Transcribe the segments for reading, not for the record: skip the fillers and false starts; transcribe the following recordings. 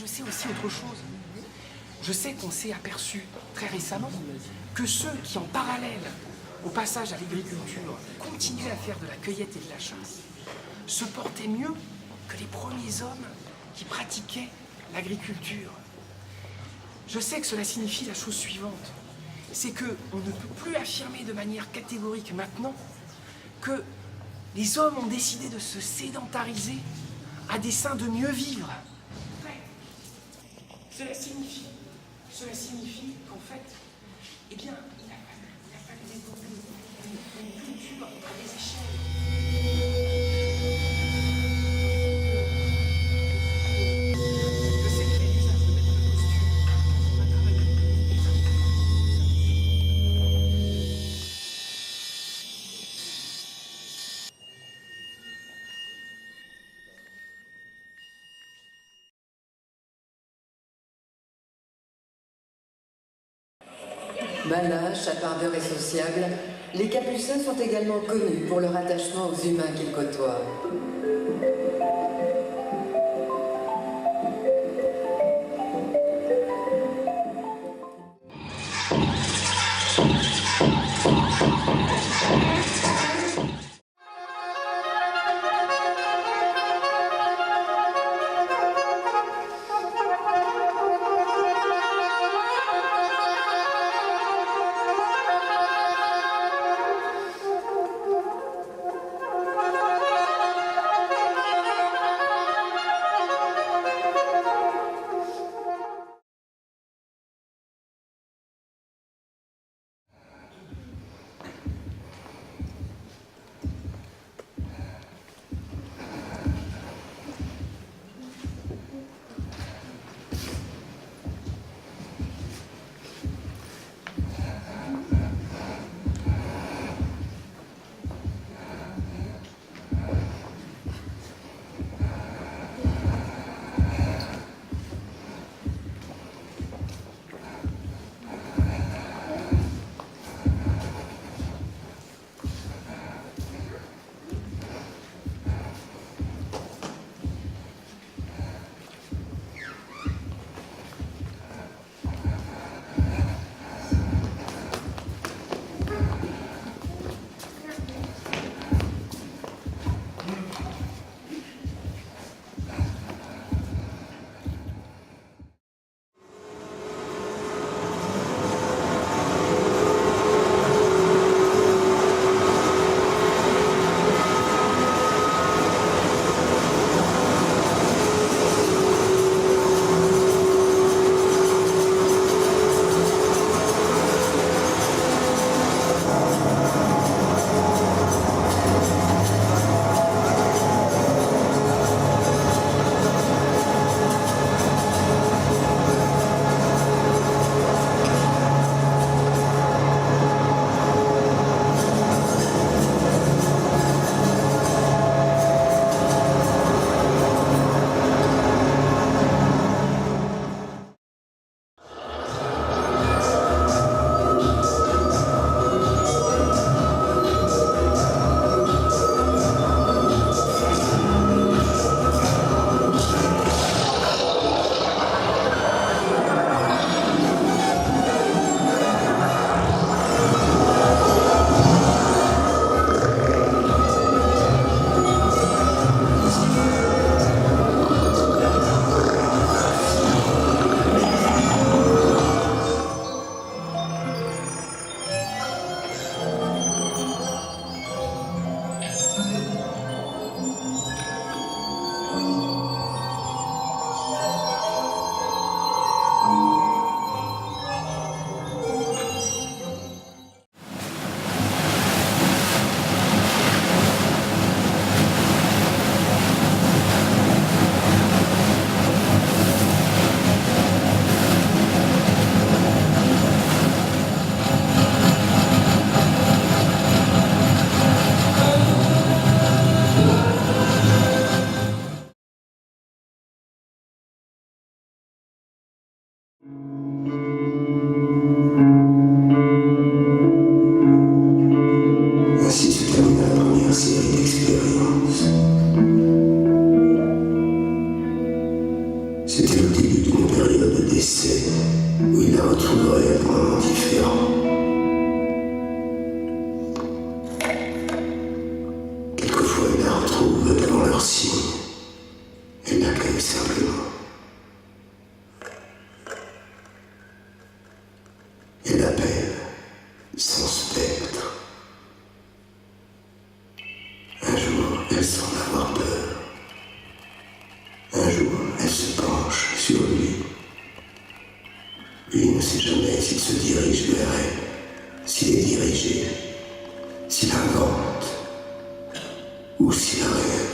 je sais aussi autre chose. Je sais qu'on s'est aperçu très récemment que ceux qui, en parallèle au passage à l'agriculture, continuaient à faire de la cueillette et de la chasse, se portaient mieux que les premiers hommes qui pratiquaient l'agriculture. Je sais que cela signifie la chose suivante, c'est qu'on ne peut plus affirmer de manière catégorique maintenant que les hommes ont décidé de se sédentariser à dessein de mieux vivre. Cela signifie qu'en fait, eh bien, il a fallu développer une culture à des échelles. Je sais que les usages de mettre le costume, on va travailler. Malins, chapardeurs et sociables, les Capucins sont également connus pour leur attachement aux humains qu'ils côtoient. C'était le début. c'est où il la retrouverait à un moment différent. Quelquefois, il la retrouve devant leur signe. Elle l'accueille simplement. Elle appelle son spectre. Un jour, elle semble avoir peur. Un jour, elle se penche sur lui. Lui ne sait jamais s'il se dirige vers elle, s'il est dirigé, s'il invente ou s'il rêve.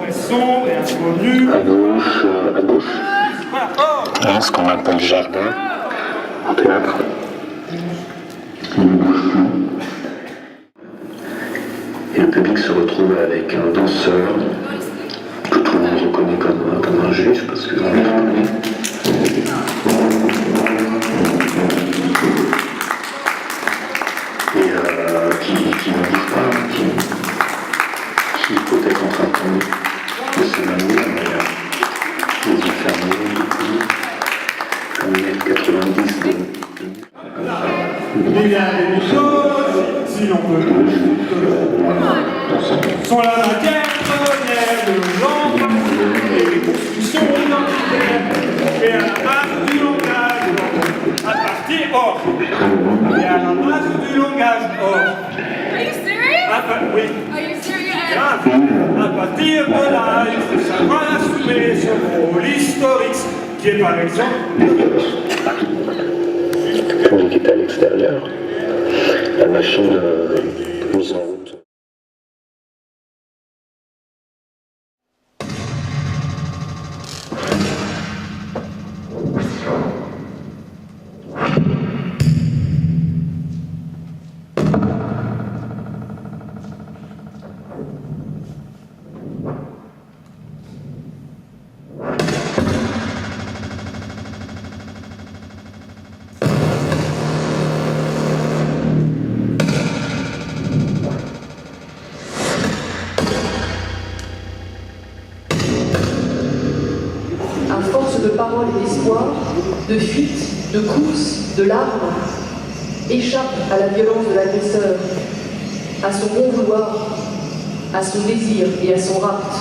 Sombre et inconnu. À gauche. Là, ce qu'on appelle jardin, en théâtre. Il ne bouge plus. Et le public se retrouve avec un danseur que tout le monde reconnaît comme un juge parce que qui ne bouge pas, qui est peut-être en train de s'évanouir, mais les yeux fermés, comme 1m90 Il y a des choses, si l'on peut, sont la matière première de l'emploi et les constructions identitaires et à la base du langage à partir or. Et à la base du langage or. Are you serious? Oui. Are you serious? À partir de là, il faut savoir assumer son rôle historique, qui est par exemple on était à l'extérieur, la machine mise en route. De paroles et d'espoir, de fuite, de course, de larmes, échappe à la violence de l'agresseur, à son bon vouloir, à son désir et à son rapt.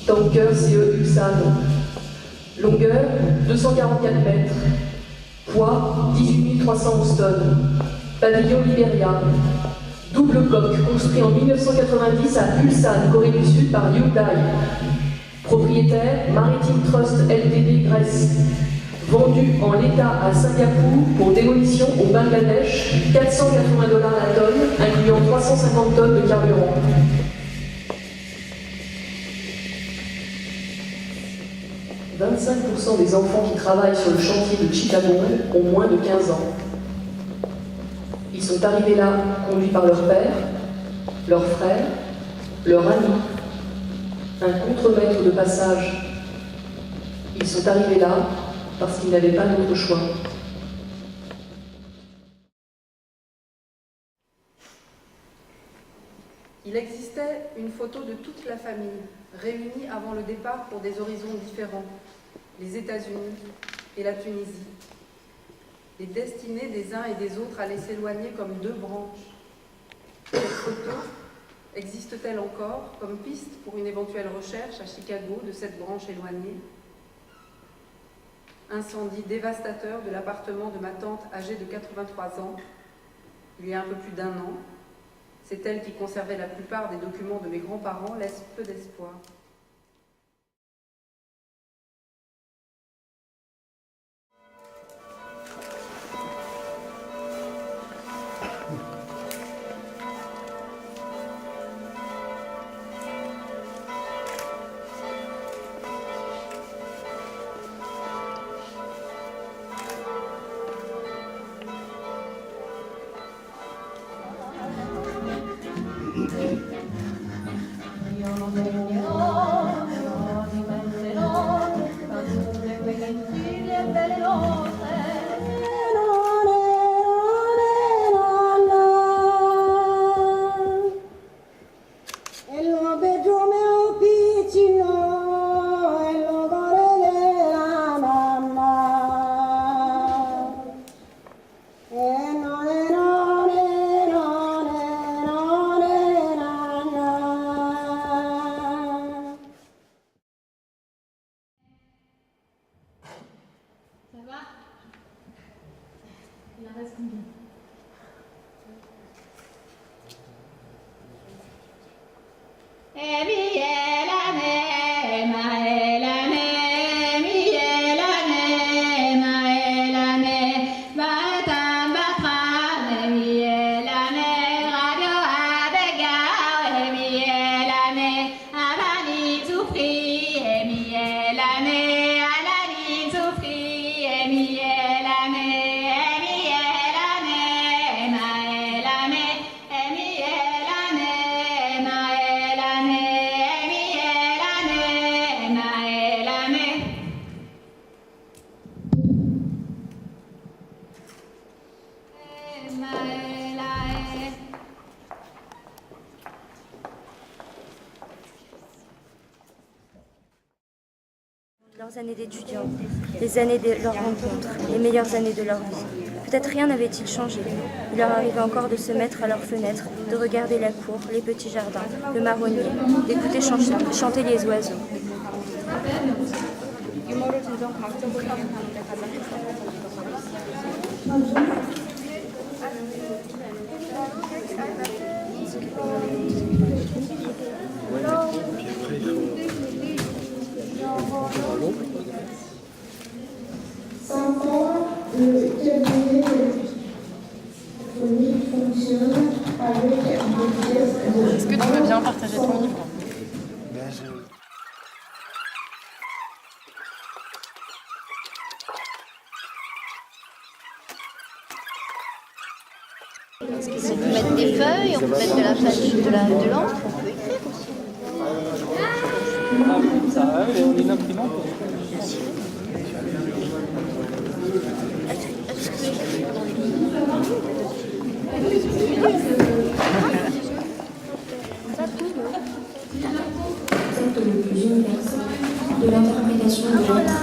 Tanker CE Ulsan, longueur 244 mètres, poids 18 311 tonnes, pavillon Liberia. Double coque, construit en 1990 à Ulsan, Corée du Sud, par Hyundai. Propriétaire, Maritime Trust Ltd Grèce. Vendu en l'état à Singapour pour démolition au Bangladesh, $480 la tonne, incluant 350 tonnes de carburant. « 25% des enfants qui travaillent sur le chantier de Chittagong ont moins de 15 ans. Ils sont arrivés là conduits par leur père, leur frère, leur ami, un contremaître de passage. Ils sont arrivés là parce qu'ils n'avaient pas d'autre choix. Il existait une photo de toute la famille, réunie avant le départ pour des horizons différents, les États-Unis et la Tunisie. Les destinées des uns et des autres allaient s'éloigner comme deux branches. Cette photo existe-t-elle encore comme piste pour une éventuelle recherche à Chicago de cette branche éloignée? Incendie dévastateur de l'appartement de ma tante âgée de 83 ans, il y a un peu plus d'1 an, C'est elle qui conservait la plupart des documents de mes grands-parents, laisse peu d'espoir. Ça va? Il en reste combien? Leurs années d'étudiants, les années de leur rencontre, les meilleures années de leur vie. Peut-être rien n'avait-il changé. Il leur arrivait encore de se mettre à leurs fenêtres, de regarder la cour, les petits jardins, le marronnier, d'écouter chanter les oiseaux. Est-ce que tu veux bien partager ton livre? On peut mettre des feuilles, on peut mettre de la page de l'encre, on peut écrire aussi. Ça va, et on est une imprimante. Le plus universel de l'interprétation de la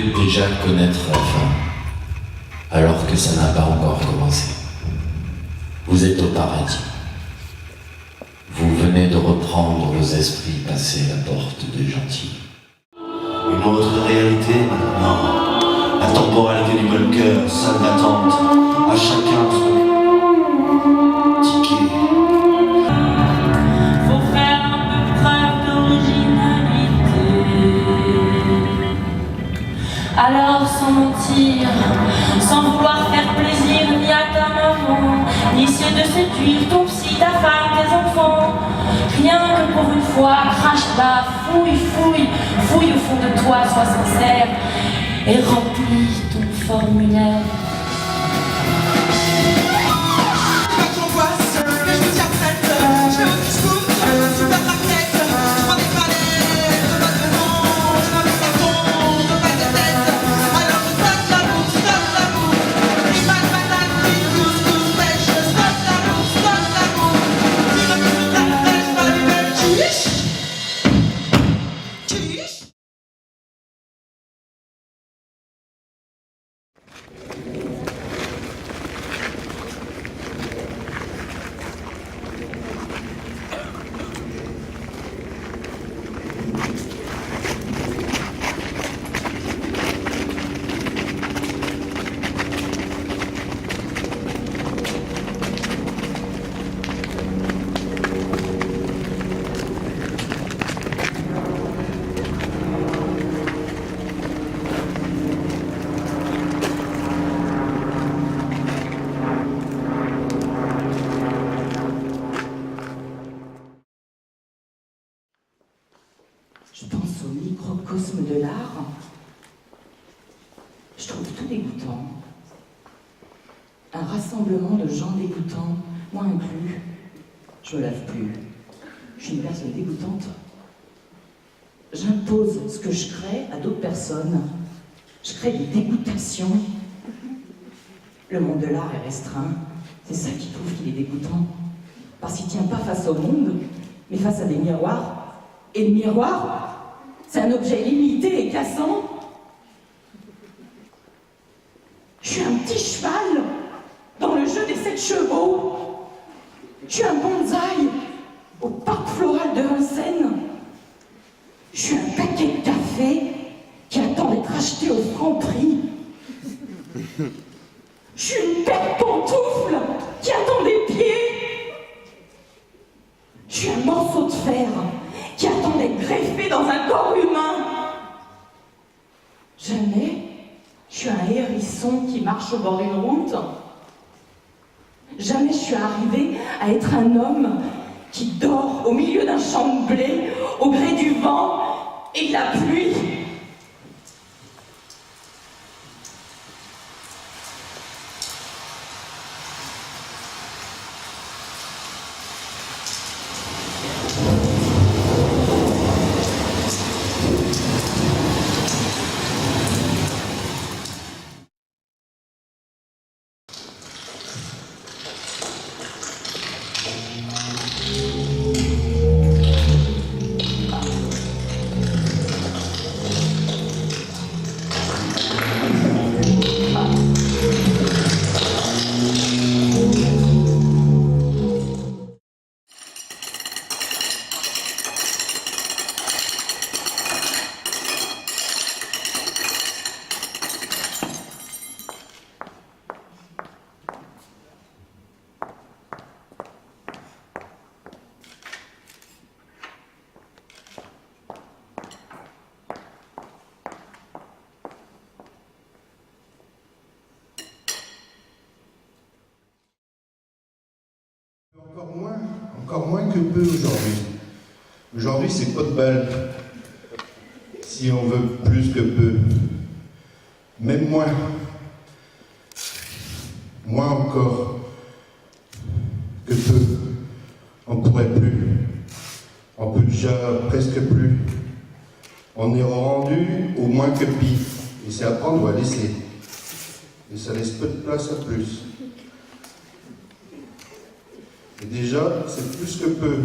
pouvez déjà connaître la fin, alors que ça n'a pas encore commencé. Vous êtes au paradis. Vous venez de reprendre vos esprits passés la porte des gentils. Une autre réalité maintenant. La temporalité du cœur, salle d'attente, à chacun son ticket. Faut faire un peu preuve d'originalité. Alors sans mentir, sans vouloir faire plaisir ni à ta maman, ni essayer de séduire ton psy, ta femme, tes enfants. Rien que pour une fois, crache bas, fouille au fond de toi, sois sincère et remplis ton formulaire. Je pense au microcosme de l'art. Je trouve tout dégoûtant. Un rassemblement de gens dégoûtants, moi inclus. Je me lave plus. Je suis une personne dégoûtante. J'impose ce que je crée à d'autres personnes. Je crée des dégoûtations. Le monde de l'art est restreint. C'est ça qui trouve qu'il est dégoûtant. Parce qu'il ne tient pas face au monde, mais face à des miroirs. Et le miroir, c'est un objet limité et cassant. Je suis un petit cheval dans le jeu des 7 chevaux. Je suis un bonsaï au parc floral de Vincennes. Je suis un paquet de café qui attend d'être acheté au franc prix. Je suis une paire de pantoufles qui attend des pieds. Je suis un morceau de fer qui attend d'être greffé dans un corps humain. Jamais je suis un hérisson qui marche au bord d'une route. Jamais je suis arrivée à être un homme qui dort au milieu d'un champ de blé, au gré du vent et de la pluie. Encore moins que peu aujourd'hui. Aujourd'hui, c'est pas de balle. Si on veut plus que peu. Même moins. Moins encore que peu. On pourrait plus. On peut déjà presque plus. On est rendu au moins que pis. Et c'est à prendre ou à laisser. Et ça laisse peu de place à plus. Et déjà, c'est plus que peu.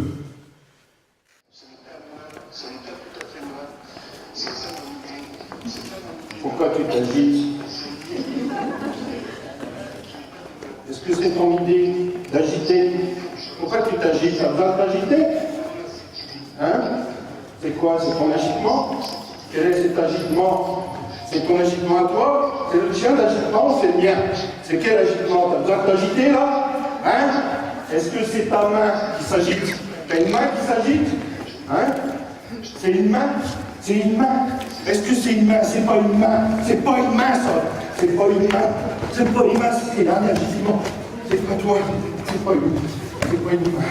Pourquoi t'agites, t'as besoin de t'agiter? Hein? C'est quoi? C'est ton agitement? Quel est cet agitement? C'est ton agitement à toi? C'est le tien l'agitement ou c'est le mien? C'est quel agitement? T'as besoin de t'agiter là? Hein? Est-ce que c'est ta main qui s'agite? T'as une main qui s'agite? Hein? C'est une main? C'est une main? Est-ce que c'est une main? C'est pas une main? C'est pas une main ça! C'est pas une main! C'est pas une main, c'est un agitement! C'est pas toi! C'est pas une main! C'est pas une main!